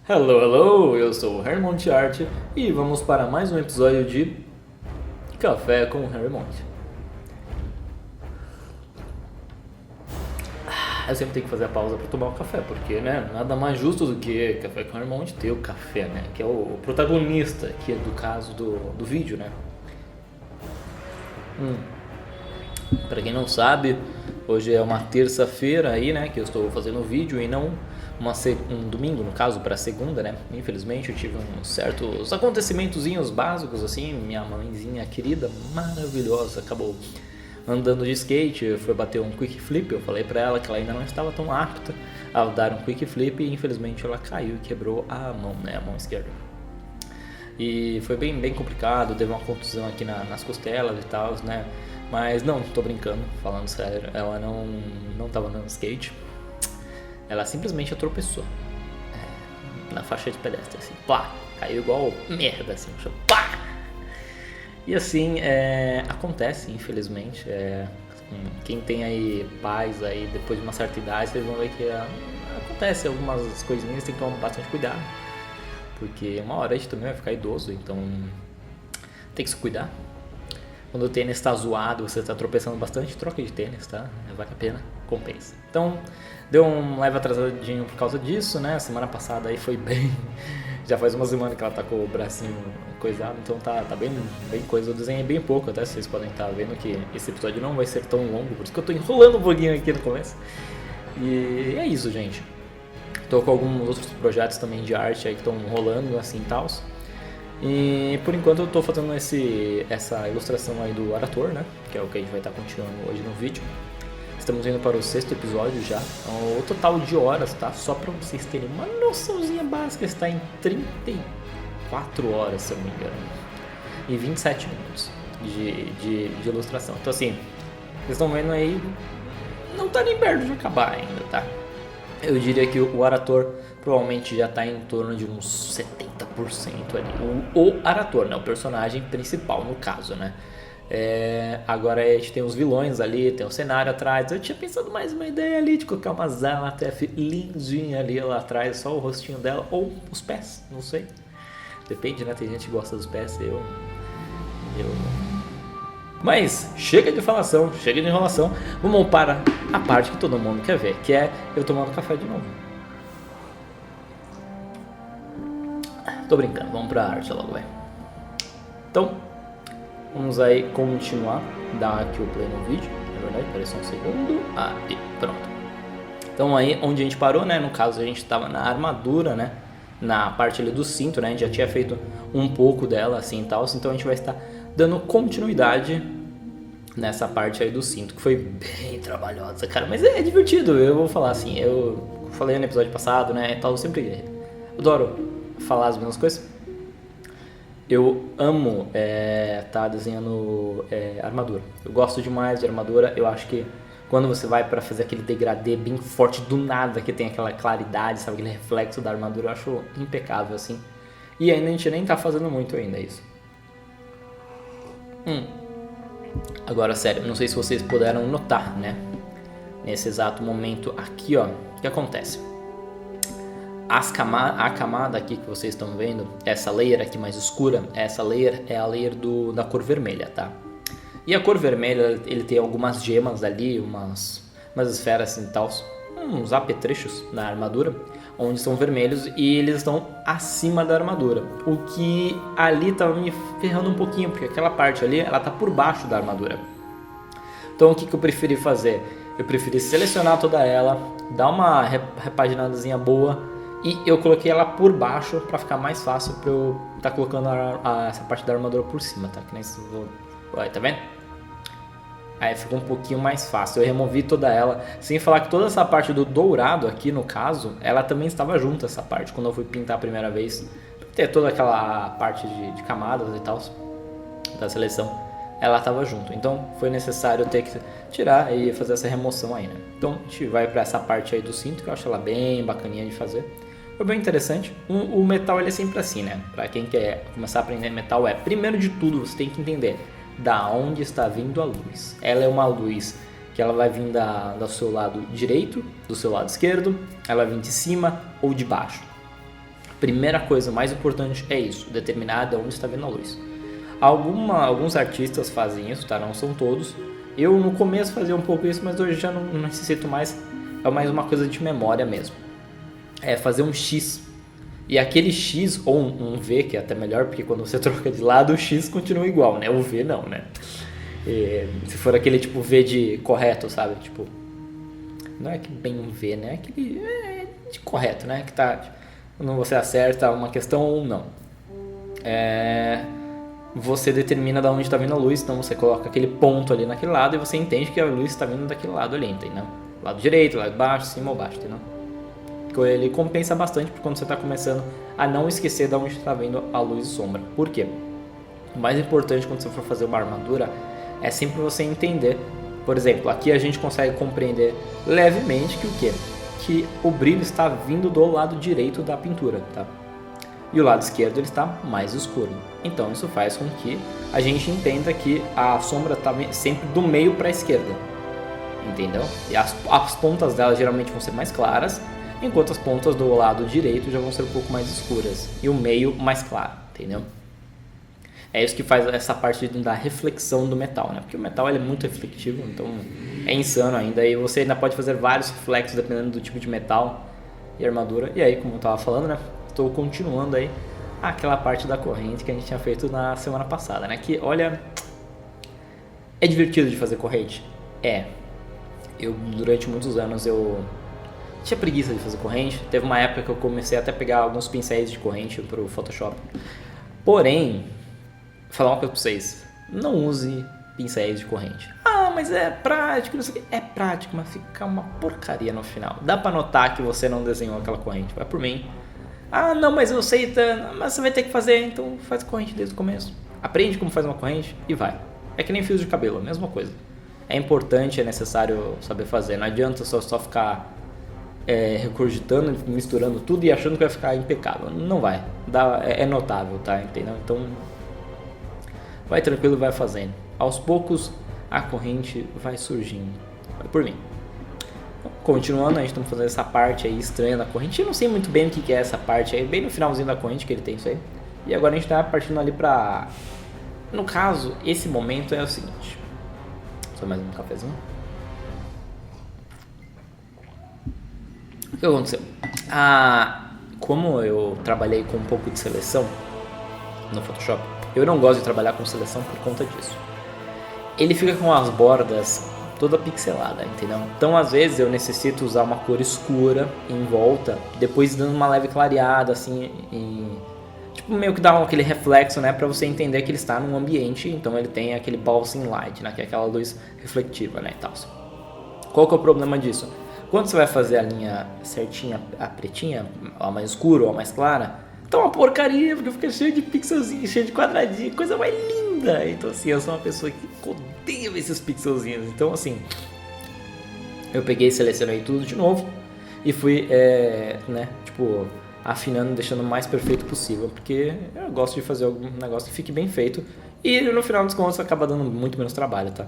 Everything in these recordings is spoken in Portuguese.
Hello, hello! Eu sou o Harry Monte Art e vamos para mais um episódio de Café com o Harry Monte. Eu sempre tenho que fazer a pausa para tomar o café, porque né, nada mais justo do que Café com o Harry Monte ter o café, né? Que é o protagonista aqui do caso do vídeo, né? Para quem não sabe, hoje é uma terça-feira aí, né, que eu estou fazendo o vídeo e não um domingo, no caso, para segunda, né? Infelizmente eu tive uns certos acontecimentozinhos básicos, assim. Minha mãezinha querida, maravilhosa, acabou andando de skate, foi bater um quick flip. Eu falei para ela que ela ainda não estava tão apta a dar um quick flip e infelizmente ela caiu e quebrou a mão, né, a mão esquerda. E foi bem complicado, teve uma contusão aqui nas costelas e tal, né? Mas não, tô brincando, falando sério, ela não tava andando de skate. Ela simplesmente tropeçou na faixa de pedestre, assim, pá, caiu igual merda, assim, no chão, pá! E assim, acontece, infelizmente, quem tem aí pais aí depois de uma certa idade, vocês vão ver que acontece algumas coisinhas, tem que tomar bastante cuidado, porque uma hora a gente também vai ficar idoso, então tem que se cuidar. Quando o tênis está zoado, você está tropeçando bastante, troca de tênis, tá? Vale a pena, compensa. Então, deu um leve atrasadinho por causa disso, né? Semana passada aí foi bem... Já faz uma semana que ela tá com o bracinho coisado, então tá bem coisa. Eu desenhei bem pouco, até vocês podem estar vendo que esse episódio não vai ser tão longo, por isso que eu tô enrolando um pouquinho aqui no começo. E é isso, gente. Tô com alguns outros projetos também de arte aí que estão rolando, assim, tals. E por enquanto eu tô fazendo essa ilustração aí do Arator, né? Que é o que a gente vai estar continuando hoje no vídeo. Estamos indo para o 6º episódio já. O total de horas, tá? Só para vocês terem uma noçãozinha básica, está em 34 horas, se eu não me engano. E 27 minutos de ilustração. Então assim, vocês estão vendo aí, não tá nem perto de acabar ainda, tá? Eu diria que o Arator provavelmente já está em torno de uns 70% ali. O Arator, né? O personagem principal no caso, né? Agora a gente tem os vilões ali, tem o cenário atrás. Eu tinha pensado mais uma ideia ali de colocar uma Zalatef lindinha ali lá atrás, só o rostinho dela, ou os pés, não sei. Depende, né? Tem gente que gosta dos pés, eu... Mas chega de falação, chega de enrolação. Vamos para a parte que todo mundo quer ver, que é eu tomando café de novo. Tô brincando, vamos pra arte logo, vai. Então, vamos aí continuar, dar aqui o play no vídeo. Na verdade, peraí só um segundo. E pronto. Então aí, onde a gente parou, né? No caso, a gente tava na armadura, né? Na parte ali do cinto, né? A gente já tinha feito um pouco dela, assim e tal. Então a gente vai estar dando continuidade nessa parte aí do cinto, que foi bem trabalhosa, cara. Mas é divertido, eu vou falar assim. Eu falei no episódio passado, né? E tal, eu sempre adoro falar as mesmas coisas. Eu amo tá desenhando armadura. Eu gosto demais de armadura. Eu acho que quando você vai pra fazer aquele degradê bem forte do nada, que tem aquela claridade, sabe, aquele reflexo da armadura, eu acho impecável assim. E ainda a gente nem tá fazendo muito ainda isso. Agora, sério, não sei se vocês puderam notar, né? Nesse exato momento aqui, ó, o que acontece? A camada aqui que vocês estão vendo, essa layer aqui mais escura, essa layer é a layer da cor vermelha, tá? E a cor vermelha, ele tem algumas gemas ali, umas esferas assim, tal, uns apetrechos na armadura, onde são vermelhos e eles estão acima da armadura. O que ali tava me ferrando um pouquinho, porque aquela parte ali, ela tá por baixo da armadura. Então o que eu preferi fazer? Eu preferi selecionar toda ela, dar uma repaginadazinha boa e eu coloquei ela por baixo para ficar mais fácil para eu estar colocando essa parte da armadura por cima, tá? Que nem se vou... Olha, tá vendo? Aí ficou um pouquinho mais fácil. Eu removi toda ela, sem falar que toda essa parte do dourado aqui, no caso, ela também estava junto, essa parte, quando eu fui pintar a primeira vez. Ter toda aquela parte de camadas e tal, da seleção, ela estava junto. Então foi necessário ter que tirar e fazer essa remoção aí, né? Então a gente vai para essa parte aí do cinto, que eu acho ela bem bacaninha de fazer. Foi bem interessante. O metal ele é sempre assim, né? Para quem quer começar a aprender metal primeiro de tudo, você tem que entender da onde está vindo a luz. Ela é uma luz que ela vai vir do seu lado direito, do seu lado esquerdo, ela vai vir de cima ou de baixo. Primeira coisa mais importante é isso, determinar de onde está vindo a luz. Alguns artistas fazem isso, tá? Não são todos. Eu no começo fazia um pouco isso, mas hoje já não necessito mais. É mais uma coisa de memória mesmo. É fazer um X. E aquele X ou um V, que é até melhor, porque quando você troca de lado, o X continua igual, né? O V não, né? Se for aquele tipo V de correto, sabe? Tipo, não é que bem um V, né? É aquele de correto, né? Que tá, tipo, quando você acerta uma questão ou não. Você determina de onde está vindo a luz, então você coloca aquele ponto ali naquele lado e você entende que a luz está vindo daquele lado ali, entendeu? Lado direito, lado baixo, cima ou baixo, entendeu? Ele compensa bastante quando você está começando a não esquecer de onde está vindo a luz e sombra. Por quê? O mais importante quando você for fazer uma armadura é sempre você entender. Por exemplo, aqui a gente consegue compreender levemente que o quê? Que o brilho está vindo do lado direito da pintura, tá? E o lado esquerdo ele está mais escuro. Então isso faz com que a gente entenda que a sombra está sempre do meio para a esquerda, entendeu? E as pontas dela geralmente vão ser mais claras, enquanto as pontas do lado direito já vão ser um pouco mais escuras e o meio mais claro, entendeu? É isso que faz essa parte da reflexão do metal, né? Porque o metal ele é muito refletivo, então é insano ainda. E você ainda pode fazer vários reflexos dependendo do tipo de metal e armadura. E aí, como eu estava falando, né? Estou continuando aí aquela parte da corrente que a gente tinha feito na semana passada, né? Que, olha, é divertido de fazer corrente? Eu, durante muitos anos, eu tinha preguiça de fazer corrente. Teve uma época que eu comecei até a pegar alguns pincéis de corrente para o Photoshop. Porém, vou falar uma coisa para vocês. Não use pincéis de corrente. Mas é prático, não sei o que. É prático, mas fica uma porcaria no final. Dá para notar que você não desenhou aquela corrente. Vai por mim. Não, mas eu sei, mas você vai ter que fazer, então faz corrente desde o começo. Aprende como faz uma corrente e vai. É que nem fios de cabelo, a mesma coisa. É importante, é necessário saber fazer. Não adianta só ficar recurgitando, misturando tudo e achando que vai ficar impecável. Não vai. É notável, tá? Entendeu? Então, vai tranquilo, vai fazendo. Aos poucos, a corrente vai surgindo. Vai por mim. Continuando, a gente está fazendo essa parte aí estranha da corrente. Eu não sei muito bem o que é essa parte aí, bem no finalzinho da corrente que ele tem isso aí. E agora a gente está partindo ali pra... No caso, esse momento é o seguinte. Só mais um cafezinho. O que aconteceu? Como eu trabalhei com um pouco de seleção no Photoshop, eu não gosto de trabalhar com seleção por conta disso. Ele fica com as bordas toda pixelada, entendeu? Então às vezes eu necessito usar uma cor escura em volta, depois dando uma leve clareada assim, tipo meio que dá aquele reflexo, né, para você entender que ele está num ambiente, então ele tem aquele bouncing light, né, que é aquela luz refletiva, né, e tal. Qual que é o problema disso? Quando você vai fazer a linha certinha, a pretinha, a mais escura ou a mais clara, tá uma porcaria, porque fica cheio de pixelzinhos, cheio de quadradinho, coisa mais linda. Então assim, eu sou uma pessoa que odeia esses pixelzinhos. Então assim, eu peguei e selecionei tudo de novo e fui, né, tipo, afinando, deixando o mais perfeito possível, porque eu gosto de fazer algum negócio que fique bem feito e no final dos contos acaba dando muito menos trabalho, tá?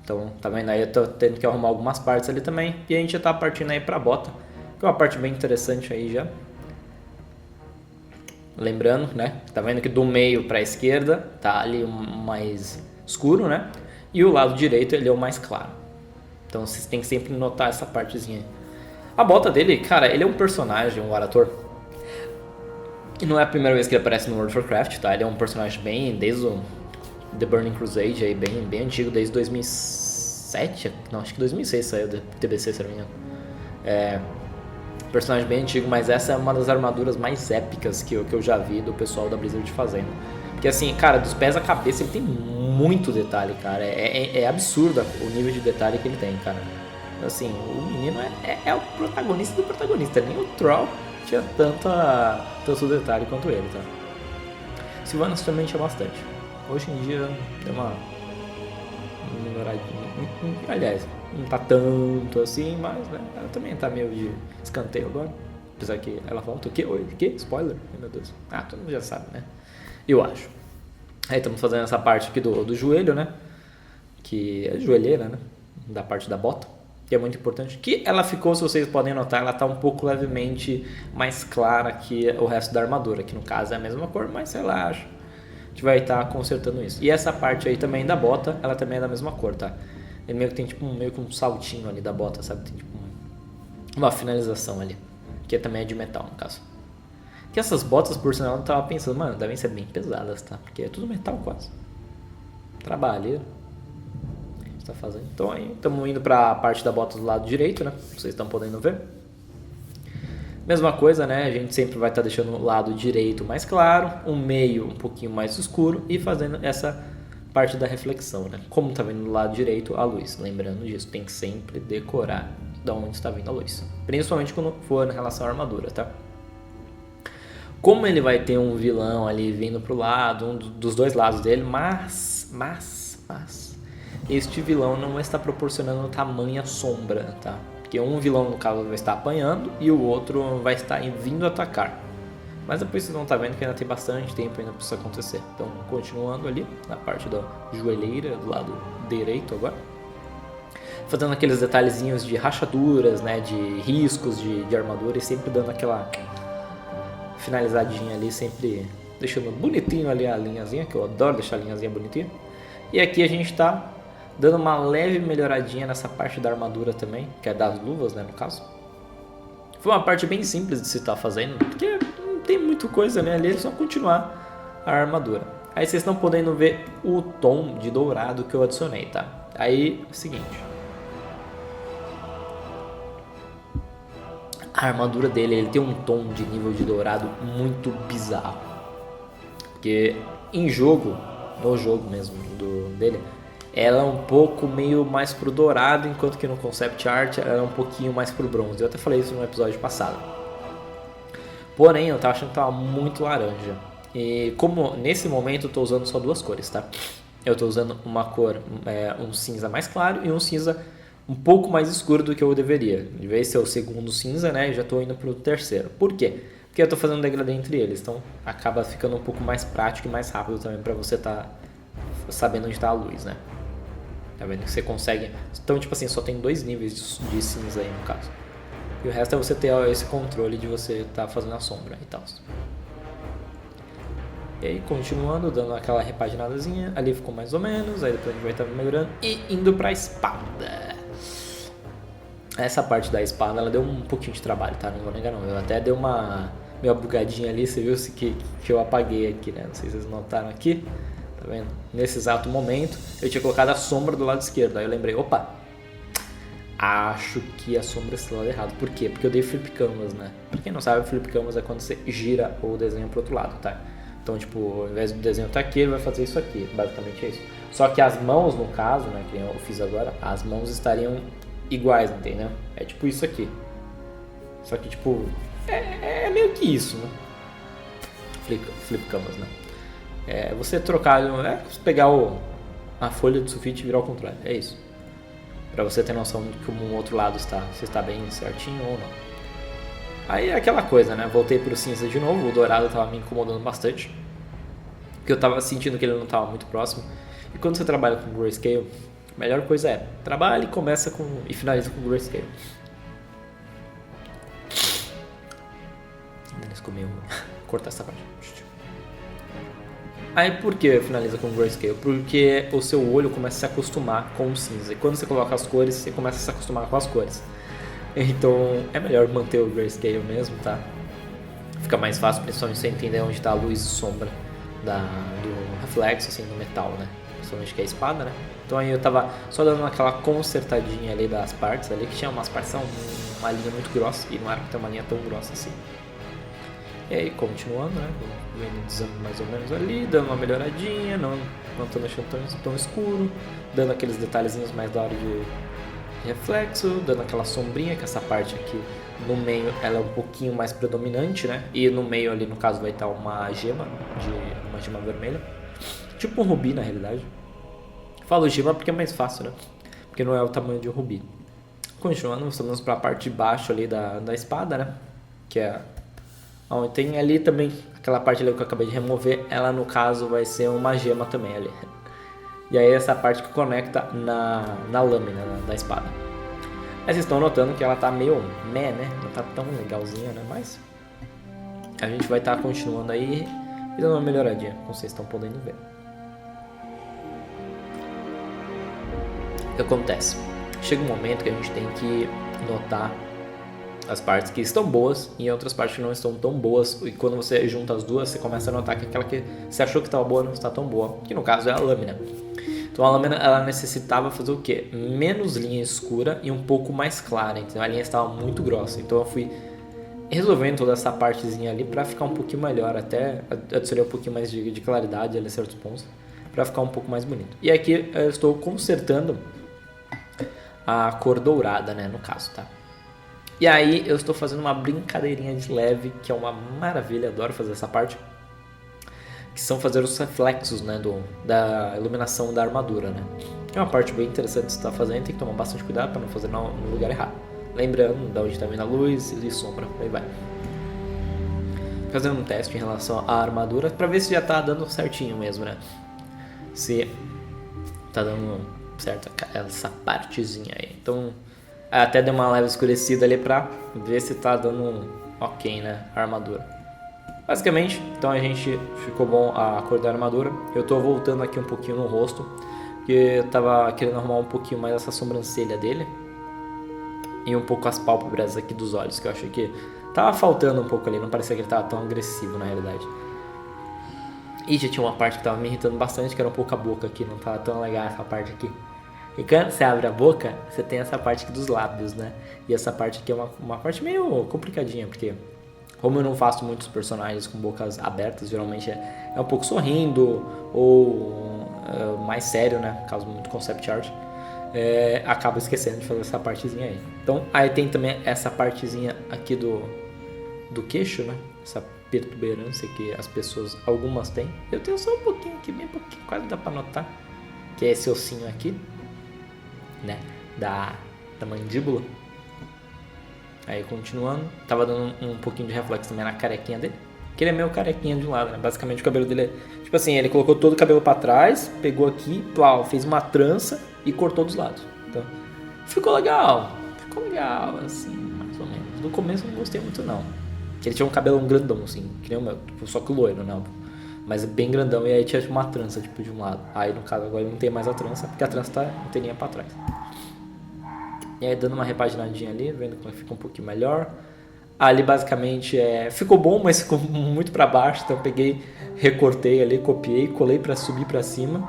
Então, tá vendo aí, eu tô tendo que arrumar algumas partes ali também e a gente já tá partindo aí pra bota, que é uma parte bem interessante aí já. Lembrando, né? Tá vendo que do meio para a esquerda tá ali o mais escuro, né? E o lado direito ele é o mais claro. Então vocês tem que sempre notar essa partezinha. A bota dele, cara, ele é um personagem, um ator. E não é a primeira vez que ele aparece no World of Warcraft, tá? Ele é um personagem bem desde o The Burning Crusade, aí bem antigo, desde 2007. Não, acho que 2006 saiu do TBC, se não me engano. Personagem bem antigo, mas essa é uma das armaduras mais épicas que eu já vi do pessoal da Blizzard fazendo. Porque assim, cara, dos pés à cabeça ele tem muito detalhe, cara. É absurdo o nível de detalhe que ele tem, cara. Assim, o menino é o protagonista do protagonista. Nem o Troll tinha tanto detalhe quanto ele, tá? Sylvanas também tinha bastante. Hoje em dia deu uma melhoradinha. Aliás, não tá tanto assim, mas né, ela também tá meio de escanteio agora. Apesar que ela volta o quê? Oi, o quê? Spoiler? Meu Deus. Todo mundo já sabe, né? Eu acho. Aí estamos fazendo essa parte aqui do joelho, né? Que é joelheira, né? Da parte da bota. que é muito importante. Que ela ficou, se vocês podem notar, ela tá um pouco levemente mais clara que o resto da armadura, que no caso é a mesma cor, mas relaxa, a gente vai estar consertando isso. E essa parte aí também da bota, ela também é da mesma cor, tá? Ele meio que tem tipo meio que um saltinho ali da bota, sabe? Tem tipo uma finalização ali, que também é de metal no caso. Que essas botas, por sinal, eu tava pensando, mano, devem ser bem pesadas, tá? Porque é tudo metal quase. Trabalheira. Tá fazendo. Então aí estamos indo para a parte da bota do lado direito, né? Vocês estão podendo ver. Mesma coisa, né? A gente sempre vai estar deixando o lado direito mais claro, o meio um pouquinho mais escuro e fazendo essa parte da reflexão, né? Como tá vindo do lado direito a luz. Lembrando disso, tem que sempre decorar de onde está vindo a luz, principalmente quando for em relação à armadura, tá? Como ele vai ter um vilão ali vindo pro lado, um dos dois lados dele, mas este vilão não vai estar proporcionando tamanha sombra, tá? Porque um vilão, no caso, vai estar apanhando e o outro vai estar vindo atacar. Mas depois vocês vão estar vendo que ainda tem bastante tempo ainda para isso acontecer. Então, continuando ali na parte da joelheira, do lado direito agora. Fazendo aqueles detalhezinhos de rachaduras, né? De riscos de armadura e sempre dando aquela finalizadinha ali, sempre deixando bonitinho ali a linhazinha, que eu adoro deixar a linhazinha bonitinha. E aqui a gente está dando uma leve melhoradinha nessa parte da armadura também, que é das luvas, né, no caso. Foi uma parte bem simples de se estar fazendo, porque não tem muita coisa, né, ali é só continuar a armadura. Aí vocês estão podendo ver o tom de dourado que eu adicionei, tá? Aí, é o seguinte. A armadura dele, ele tem um tom de nível de dourado muito bizarro. Porque em jogo, no jogo mesmo dele, ela é um pouco meio mais pro dourado, enquanto que no concept art ela é um pouquinho mais pro bronze. Eu até falei isso no episódio passado. Porém, eu tava achando que tava muito laranja. E como nesse momento eu tô usando só duas cores, tá? Eu tô usando uma cor, um cinza mais claro e um cinza um pouco mais escuro do que eu deveria. De vez ser o segundo cinza, né? Eu já tô indo pro terceiro. Por quê? Porque eu tô fazendo degradê entre eles. Então acaba ficando um pouco mais prático e mais rápido também pra você tá sabendo onde tá a luz, né? Tá vendo que você consegue... Então, tipo assim, só tem dois níveis de cinza aí no caso. E o resto é você ter esse controle de você tá fazendo a sombra e tal. E aí, continuando, dando aquela repaginadazinha. Ali ficou mais ou menos. Aí depois a gente vai estar melhorando. E indo pra espada. Essa parte da espada, ela deu um pouquinho de trabalho, tá? Não vou negar não. Eu até dei uma meio bugadinha ali. Você viu que eu apaguei aqui, né? Não sei se vocês notaram aqui. Tá vendo? Nesse exato momento, eu tinha colocado a sombra do lado esquerdo. Aí eu lembrei, opa, acho que a sombra está do lado errado. Por quê? Porque eu dei flip canvas, né? Pra quem não sabe, flip canvas é quando você gira o desenho pro outro lado, tá? Então, tipo, ao invés do desenho estar aqui, ele vai fazer isso aqui. Basicamente é isso. Só que as mãos, no caso, né, que eu fiz agora, as mãos estariam iguais, entendeu? É tipo isso aqui. Só que, tipo, é meio que isso, né? Flip canvas, né? É você trocar, pegar a folha do sulfite e virar ao contrário, é isso. Pra você ter noção de como o outro lado está, se está bem certinho ou não. Aí é aquela coisa, né? Voltei pro cinza de novo, o dourado tava me incomodando bastante. Porque eu tava sentindo que ele não tava muito próximo. E quando você trabalha com grayscale, a melhor coisa é, trabalhe e finaliza com grayscale. Vou cortar essa parte. Aí por que finaliza com grayscale? Porque o seu olho começa a se acostumar com o cinza. E quando você coloca as cores, você começa a se acostumar com as cores. Então é melhor manter o grayscale mesmo, tá? Fica mais fácil, principalmente você entender onde está a luz e sombra do reflexo, assim, no metal, né? Principalmente que é a espada, né? Então aí eu tava só dando aquela consertadinha ali das partes ali, que tinha umas partes, uma linha muito grossa, e não era pra ter uma linha tão grossa assim. E aí, continuando, né? Vendo mais ou menos ali, dando uma melhoradinha, não tô deixando tão escuro, dando aqueles detalhezinhos mais da hora de reflexo, dando aquela sombrinha, que essa parte aqui no meio ela é um pouquinho mais predominante, né? E no meio ali, no caso, vai estar uma gema vermelha, tipo um rubi na realidade. Falo gema porque é mais fácil, né? Porque não é o tamanho de um rubi. Continuando, estamos para a parte de baixo ali da espada, né? Que é onde tem ali também aquela parte ali que eu acabei de remover, ela no caso vai ser uma gema também ali. E aí essa parte que conecta na lâmina da espada. Mas vocês estão notando que ela tá meio meh, né? Não tá tão legalzinha, né? Mas a gente vai estar continuando aí e dando uma melhoradinha, como vocês estão podendo ver. O que acontece? Chega um momento que a gente tem que notar as partes que estão boas e outras partes que não estão tão boas, e quando você junta as duas, você começa a notar que aquela que você achou que estava boa não está tão boa, que no caso é a lâmina. Então a lâmina, ela necessitava fazer o quê? Menos linha escura e um pouco mais clara, então a linha estava muito grossa, então eu fui resolvendo toda essa partezinha ali para ficar um pouquinho melhor, até adicionei um pouquinho mais de claridade ali em certos pontos, para ficar um pouco mais bonito. E aqui eu estou consertando a cor dourada, né, no caso, tá? E aí eu estou fazendo uma brincadeirinha de leve, que é uma maravilha, adoro fazer essa parte, que são fazer os reflexos, né, da iluminação da armadura, né? É uma parte bem interessante de estar fazendo, tem que tomar bastante cuidado para não fazer no lugar errado. Lembrando de onde está vindo a luz e sombra, aí vai. Fazendo um teste em relação à armadura para ver se já está dando certinho mesmo, né? Se tá dando certo essa partezinha aí. Então até deu uma leve escurecida ali pra ver se tá dando ok, né, a armadura. Basicamente, então a gente ficou bom a cor da armadura. Eu tô voltando aqui um pouquinho no rosto, porque eu tava querendo arrumar um pouquinho mais essa sobrancelha dele e um pouco as pálpebras aqui dos olhos, que eu achei que tava faltando um pouco ali, não parecia que ele tava tão agressivo na realidade. E já tinha uma parte que tava me irritando bastante, que era um pouco a boca aqui, não tava tão legal essa parte aqui. E quando você abre a boca, você tem essa parte aqui dos lábios, né? E essa parte aqui é uma parte meio complicadinha, porque como eu não faço muitos personagens com bocas abertas, geralmente é um pouco sorrindo ou mais sério, né? Caso muito concept art, acabo esquecendo de fazer essa partezinha aí. Então aí tem também essa partezinha aqui do queixo, né? Essa protuberância que as pessoas, algumas têm. Eu tenho só um pouquinho aqui, bem pouquinho, quase dá pra notar, que é esse ossinho aqui, né, da mandíbula. Aí continuando, tava dando um pouquinho de reflexo também na carequinha dele, que ele é meio carequinha de um lado, né? Basicamente o cabelo dele é, tipo assim, ele colocou todo o cabelo pra trás, pegou aqui, plau, fez uma trança e cortou dos lados. Então, ficou legal, assim, mais ou menos. No começo eu não gostei muito não, que ele tinha um cabelão grandão, assim, que nem o meu, tipo, só que loiro, né? Mas bem grandão, e aí tinha uma trança, tipo, de um lado. Aí no caso agora não tem mais a trança, porque a trança não tem linha pra trás. E aí dando uma repaginadinha ali, vendo como fica um pouquinho melhor. Ali basicamente ficou bom, mas ficou muito pra baixo, então eu peguei, recortei ali, copiei, colei pra subir pra cima.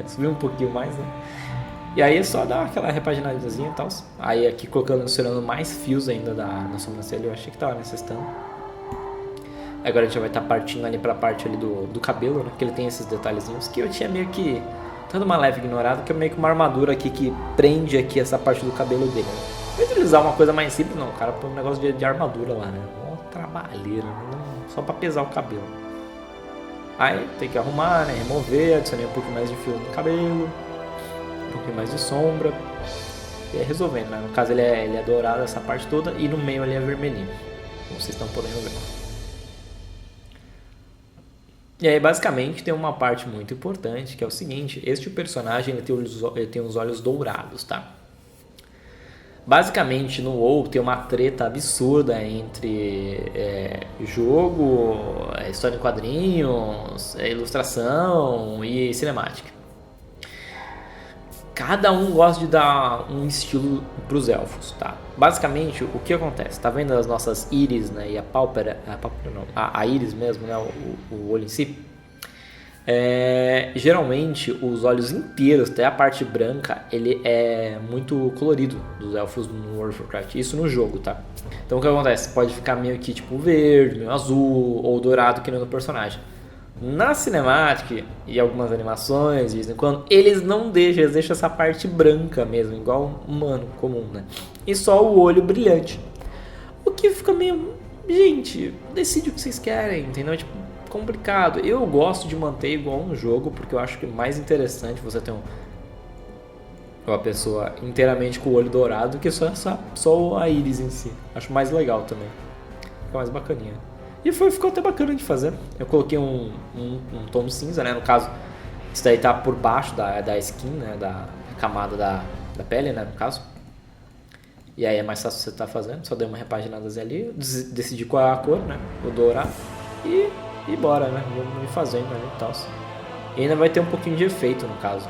Subir um pouquinho mais, né? E aí é só dar aquela repaginadazinha e tal. Aí aqui colocando, adicionando mais fios ainda na sobrancelha, eu achei que tava necessitando. Agora a gente já vai estar partindo ali pra parte ali do cabelo, né? Que ele tem esses detalhezinhos que eu tinha meio que dando uma leve ignorada, que é meio que uma armadura aqui que prende aqui essa parte do cabelo dele, né? Vou utilizar uma coisa mais simples, não, o cara põe um negócio de armadura lá, né? Uma trabalheira, né? Só pra pesar o cabelo. Aí tem que arrumar, né? Remover, adicionei um pouco mais de fio no cabelo, um pouquinho mais de sombra. E aí resolvendo, né? No caso ele é dourado essa parte toda e no meio ele é vermelhinho, como vocês estão podendo ver. E aí basicamente tem uma parte muito importante, que é o seguinte: este personagem ele tem os olhos dourados, tá? Basicamente no WoW tem uma treta absurda entre jogo, história em quadrinhos, ilustração e cinemática. Cada um gosta de dar um estilo pros elfos, tá? Basicamente, o que acontece? Tá vendo as nossas íris, né? E a pálpebra não, a íris mesmo, né? O olho em si. Geralmente, os olhos inteiros, até a parte branca, ele é muito colorido dos elfos no World of Warcraft. Isso no jogo, tá? Então, o que acontece? Pode ficar meio que tipo verde, meio azul ou dourado, que nem no personagem. Na cinemática e algumas animações, de vez em quando, eles deixam essa parte branca mesmo, igual humano comum, né? E só o olho brilhante. O que fica meio... Gente, decide o que vocês querem, entendeu? Tipo, complicado. Eu gosto de manter igual no jogo, porque eu acho que é mais interessante você ter uma pessoa inteiramente com o olho dourado que só a íris em si. Acho mais legal também. Fica mais bacaninha. E ficou até bacana de fazer. Eu coloquei um tom cinza, né? No caso, isso daí tá por baixo da skin, né? Da camada da pele, né, no caso. E aí é mais fácil você estar fazendo, só dei uma repaginada ali, decidi qual é a cor, né, vou dourar e bora, né, vamos ir fazendo ali e tal. E ainda vai ter um pouquinho de efeito no caso.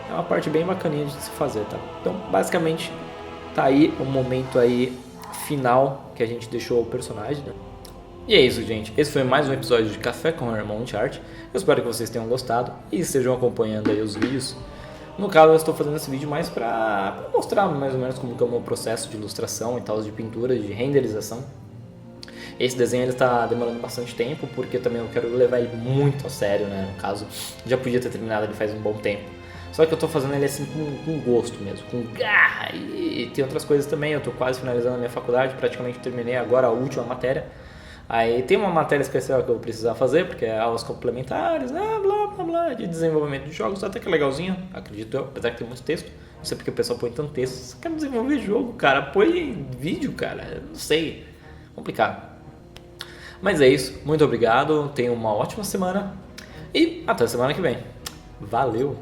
É uma parte bem bacaninha de se fazer, tá? Então, basicamente, tá aí o momento aí final que a gente deixou o personagem, né? E é isso, gente. Esse foi mais um episódio de Café com o Irmão de Arte. Eu espero que vocês tenham gostado e estejam acompanhando aí os vídeos. No caso, eu estou fazendo esse vídeo mais para mostrar mais ou menos como que é o meu processo de ilustração e tal, de pintura, de renderização. Esse desenho ele está demorando bastante tempo porque também eu quero levar ele muito a sério, né? No caso, já podia ter terminado ele faz um bom tempo. Só que eu tô fazendo ele assim com gosto mesmo, com garra. E tem outras coisas também, eu tô quase finalizando a minha faculdade, praticamente terminei agora a última matéria. Aí tem uma matéria especial que eu vou precisar fazer, porque é aulas complementares, blá blá blá, de desenvolvimento de jogos, até que é legalzinho, acredito eu, apesar que tem muito texto. Não sei porque o pessoal põe tanto texto, você quer desenvolver jogo, cara, põe vídeo, cara, não sei, complicado. Mas é isso, muito obrigado, tenha uma ótima semana e até a semana que vem. Valeu!